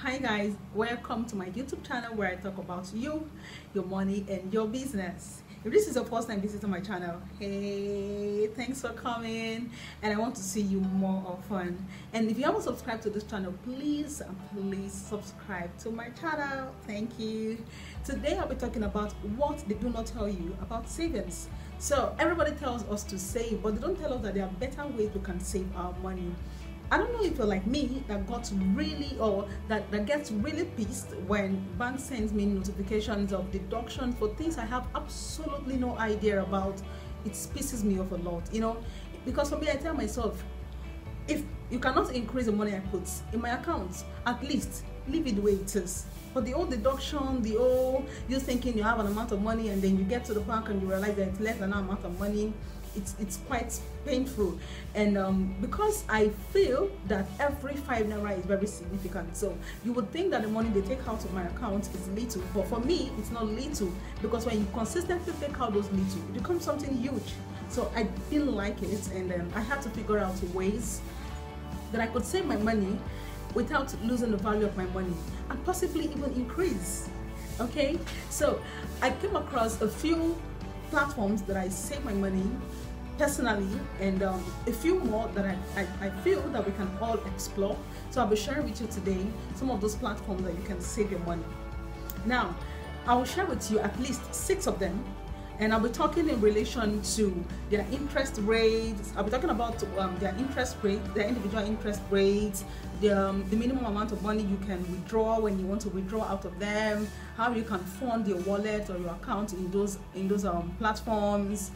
Hi guys, welcome to my YouTube channel where I talk about you, your money and your business. If this is your first time visiting my channel, hey, thanks for coming, and I want to see you more often. And if you haven't subscribed to this channel, please subscribe to my channel. Thank you. Today I'll be talking about what they do not tell you about savings. So everybody tells us to save, but they don't tell us that there are better ways we can save our money. I don't know if you're like me that gets really pissed when bank sends me notifications of deductions for things I have absolutely no idea about. It pisses me off a lot, you know, because for me, I tell myself, if you cannot increase the money I put in my account, at least leave it the way it is. But the old deduction, the old you thinking you have an amount of money and then you get to the bank and you realize that it's less than that amount of money, it's quite painful. And because I feel that every 5 naira is very significant, so you would think that the money they take out of my account is little, but for me it's not little, because when you consistently take out those little, it becomes something huge. So I didn't like it, and I had to figure out ways that I could save my money without losing the value of my money and possibly even increase. Okay, so I came across a few platforms that I save my money personally, and a few more that I feel that we can all explore. So I'll be sharing with you today some of those platforms that you can save your money. Now, I will share with you at least 6 of them, and I'll be talking in relation to their interest rates. I'll be talking about their interest rate, their individual interest rates, the minimum amount of money you can withdraw when you want to withdraw out of them, how you can fund your wallet or your account in those platforms,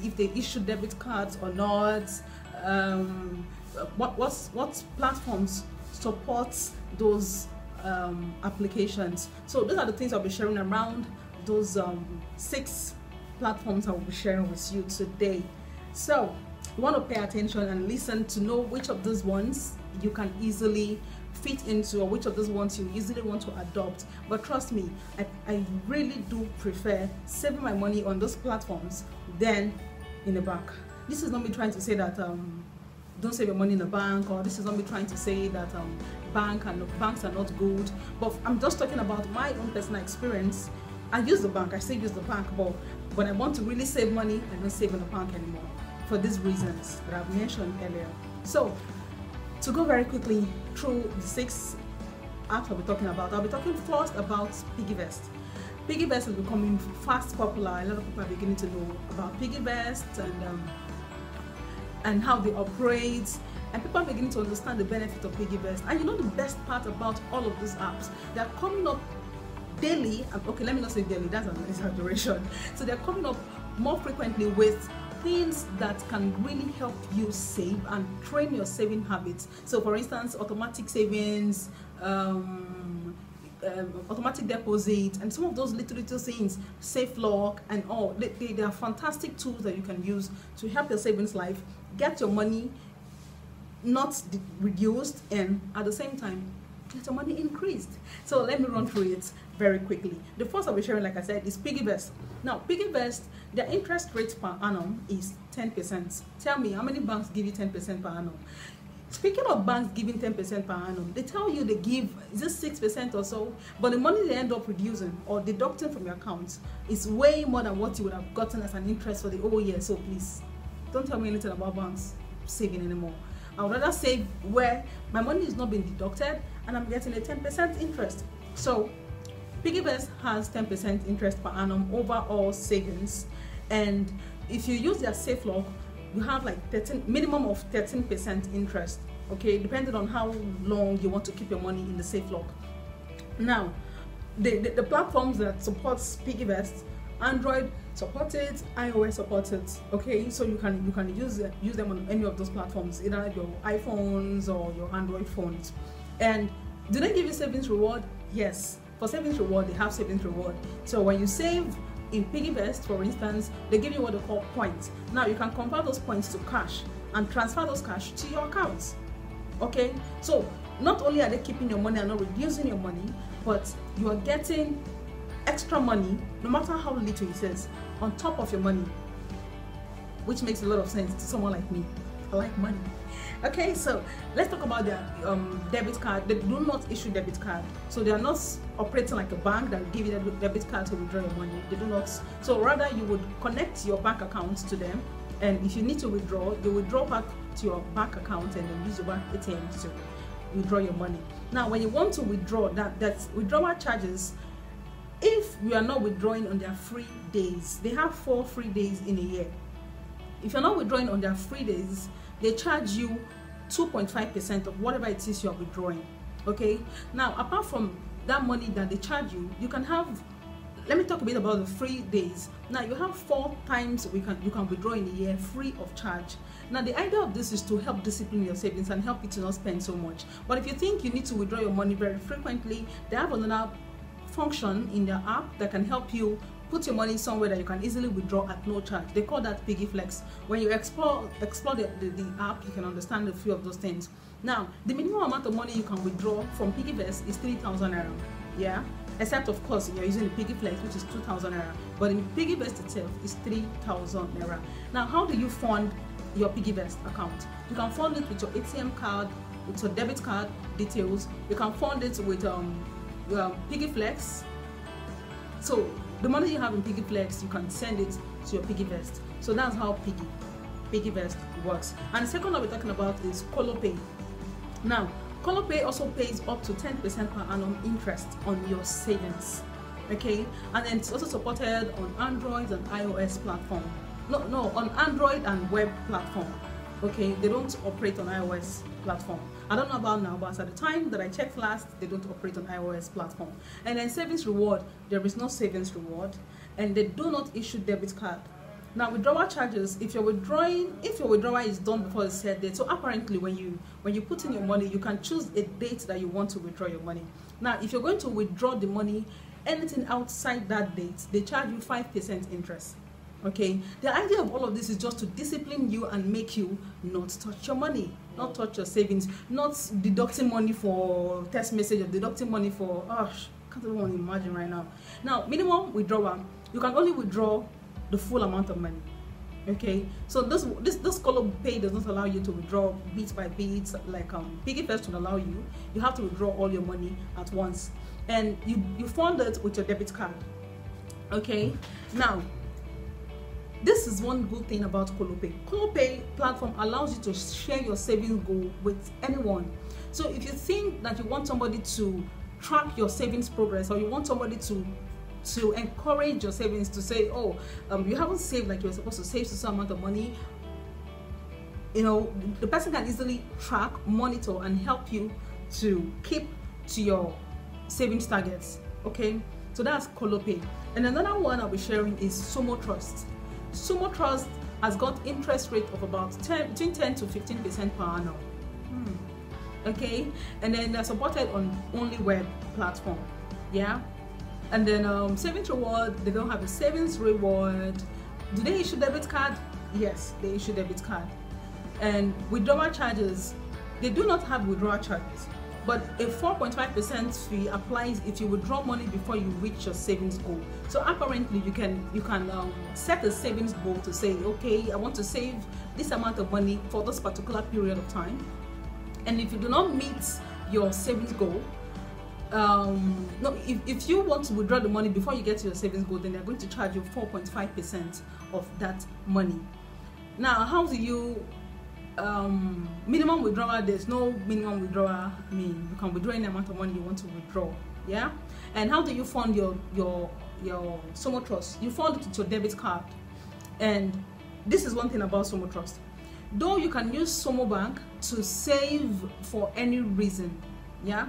if they issue debit cards or not, what platforms supports those applications. So those are the things I'll be sharing around those 6 platforms I will be sharing with you today. So you want to pay attention and listen to know which of those ones you can easily fit into, or which of those ones you easily want to adopt. But trust me, I really do prefer saving my money on those platforms than in the bank. This is not me trying to say that don't save your money in the bank, or this is not me trying to say that banks are not good, but I'm just talking about my own personal experience. I use the bank, I still use the bank, but when I want to really save money, I don't save in the bank anymore for these reasons that I've mentioned earlier. So to go very quickly through the 6 apps I'll be talking about, I'll be talking first about Piggyvest. Piggyvest is becoming fast popular. A lot of people are beginning to know about Piggyvest and how they operate, and people are beginning to understand the benefit of Piggyvest. And you know the best part about all of these apps, they're coming up daily. Okay, let me not say daily, that's an exaggeration. So they're coming up more frequently with things that can really help you save and train your saving habits. So for instance, automatic savings, automatic deposit, and some of those little things, safe lock and all, they are fantastic tools that you can use to help your savings life get your money not reduced, and at the same time get your money increased. So let me run through it very quickly. The first I'll be sharing, like I said, is Piggyvest. Now Piggyvest, their interest rate per annum is 10%. Tell me, how many banks give you 10% per annum? Speaking of banks giving 10% per annum, they tell you they give just 6% or so, but the money they end up reducing or deducting from your account is way more than what you would have gotten as an interest for the whole year. So please, don't tell me anything about banks saving anymore. I would rather save where my money is not being deducted and I'm getting a 10% interest. So Piggyvest has 10% interest per annum over all savings, and if you use their safe lock, you have like minimum of 13% interest, okay, depending on how long you want to keep your money in the safe lock. Now the platforms that supports Piggyvest, Android support it, iOS support it, okay, so you can use them on any of those platforms, either your iPhones or your Android phones. And do they give you savings reward? Yes, for savings reward they have savings reward. So when you save in Piggyvest, for instance, they give you what they call points. Now you can convert those points to cash and transfer those cash to your accounts. Okay, so not only are they keeping your money and not reducing your money, but you are getting extra money, no matter how little it is, on top of your money, which makes a lot of sense to someone like me. I like money. Okay, so let's talk about their debit card. They do not issue debit card, so they are not operating like a bank that will give you the debit card to withdraw your money. They do not. So rather, you would connect your bank account to them, and if you need to withdraw, you withdraw back to your bank account and then use your bank ATM to withdraw your money. Now, when you want to withdraw, that's withdrawal charges. If you are not withdrawing on their free days, they have 4 free days in a year. If you're not withdrawing on their free days, they charge you 2.5% of whatever it is you are withdrawing. Okay, now apart from that money that they charge you, you can have, let me talk a bit about the free days. Now you have 4 times you can withdraw in a year free of charge. Now the idea of this is to help discipline your savings and help you to not spend so much. But if you think you need to withdraw your money very frequently, they have another function in their app that can help you put your money somewhere that you can easily withdraw at no charge. They call that Piggyvest. When you explore the app, you can understand a few of those things. Now, the minimum amount of money you can withdraw from Piggyvest is 3,000 naira. Yeah, except of course you're using the Piggyvest, which is 2,000 naira. But in Piggyvest itself is 3,000 naira. Now, how do you fund your Piggyvest account? You can fund it with your ATM card, with your debit card details. You can fund it with Piggyflex. So the money you have in Piggyflex, you can send it to your Piggyvest. So that's how Piggyvest works. And the second one we're talking about is Kolopay. Now, Kolopay also pays up to 10% per annum interest on your savings. Okay, and then it's also supported on Android and iOS platform. No, on Android and web platform. Okay, they don't operate on iOS platform. I don't know about now, but at the time that I checked last, they don't operate on iOS platform. And then savings reward, there is no savings reward, and they do not issue debit card. Now, withdrawal charges, if your withdrawal is done before the set date, so apparently when you put in your money, you can choose a date that you want to withdraw your money. Now, if you're going to withdraw the money, anything outside that date, they charge you 5% interest. Okay, the idea of all of this is just to discipline you and make you not touch your money, not touch your savings, not deducting money for text message or deducting money for, can't even want to imagine right now. Now, minimum withdrawal, you can only withdraw the full amount of money. Okay, so this Kolopay does not allow you to withdraw bit by bit like Piggyvest would allow you. You have to withdraw all your money at once, and you fund it with your debit card. Okay, now, this is one good thing about Kolopay. Kolopay platform allows you to share your savings goal with anyone. So if you think that you want somebody to track your savings progress, or you want somebody to encourage your savings, to say, you haven't saved like you're supposed to save some amount of money, you know, the person can easily track, monitor, and help you to keep to your savings targets. Okay, so that's Kolopay. And another one I'll be sharing is Sumotrust. Sumotrust has got interest rate of about between 10 to 15% per annum. Okay, and then they're supported on only web platform. Yeah, and then savings reward, they don't have a savings reward. Do they issue debit card? Yes, they issue debit card. And withdrawal charges, they do not have withdrawal charges, but a 4.5% fee applies if you withdraw money before you reach your savings goal. So apparently you can set a savings goal to say, okay, I want to save this amount of money for this particular period of time, and if you do not meet your savings goal, if you want to withdraw the money before you get to your savings goal, then they're going to charge you 4.5% of that money. Now, how do you minimum withdrawal? There's no minimum withdrawal. I mean, you can withdraw any amount of money you want to withdraw. Yeah. And how do you fund your Sumotrust? You fund it with your debit card. And this is one thing about Sumotrust. Though you can use Sumo Bank to save for any reason, yeah,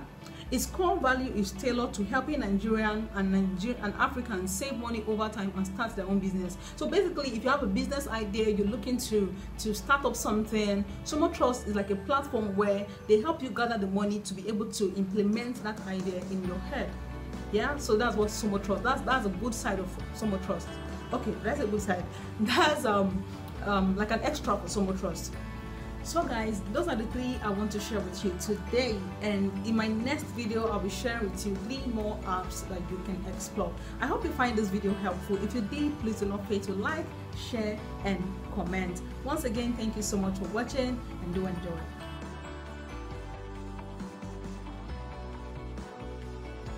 its core value is tailored to helping Nigerian and Africans save money over time and start their own business. So basically, if you have a business idea, you're looking to start up something, Sumotrust is like a platform where they help you gather the money to be able to implement that idea in your head. Yeah, so that's what Sumotrust. That's a good side of Sumotrust. Okay, that's a good side. That's like an extra for Sumotrust. So guys, those are the 3 I want to share with you today, and in my next video I'll be sharing with you 3 more apps that you can explore. I hope you find this video helpful. If you did, please do not forget to like, share and comment. Once again, thank you so much for watching, and do enjoy.